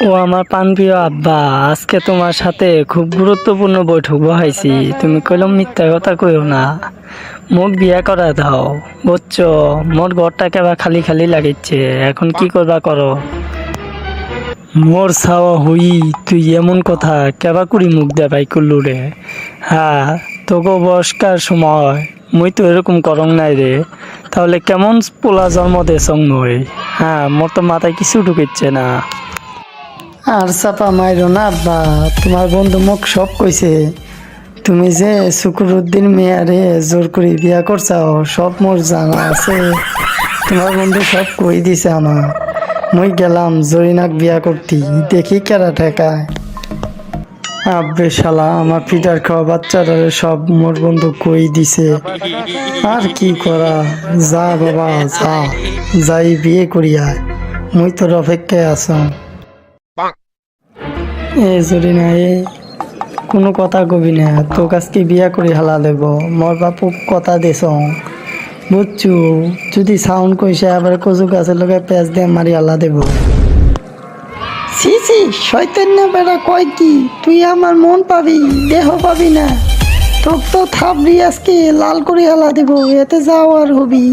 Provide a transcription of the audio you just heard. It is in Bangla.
ও আমার প্রাণপ্রিয় আব্বা, আজকে তোমার সাথে খুব গুরুত্বপূর্ণ বৈঠক বহাইছি। তুমি কইলাম মিথ্যা কথা কইও না, মোক বিয়া করা দাও, বুঝছো? মোর ঘরটা কেবা খালি খালি লাগিচ্ছে, এখন কি করবা করো। মোর ছাওয়া হুই, তুই এমন কথা কেবা কুড়ি মুখ দেবাই করলু রে। হ্যাঁ, তোকে বয়স্কার সময় মুই তো এরকম করং নাই রে, তাহলে কেমন পোলা জন্ম দেছং নই। হ্যাঁ, মোর তো মাথায় কিছু ঢুকিচ্ছে না। আর চাপা মাইরো না আব্বা, তোমার বন্ধু মোক সব কইছে। তুমি যে শুকুরুদ্দিন মেয়ারে জোর করে বিয়া করছাও সব মোর জানা আছে। তোমার বন্ধু সব কই দিছে আমার। মুই গেলাম জরিনাক বিয়া করতি, দেখি কেরা ঠেকায়। আব্বে শালা, আমার পিটার খাওয়া বাচ্চারা সব মোর বন্ধু কই দিছে। আর কি করা, যা বাবা যা, যাই বিয়ে করিয়া মুই তোর অপেক্ষায় আসাম। এ জরিনা এ, কোনো কথা কবি না, তোর কাছকে বিয়া করে হালা দেব। মোর বাপু কথা দেছ, বুঝছু? যদি সাউন্ড কইসে আবার কচু গাছের লোকে পেঁচ দিয়ে মারি হালা দেব। সি সি, শয়তান না বেড়া কয় কি? তুই আমার মন পাবি, দেহ পাবি না। তোর তো থাবড়ি আজকে লাল করে হালা দেব, এতে যাও আর হবি।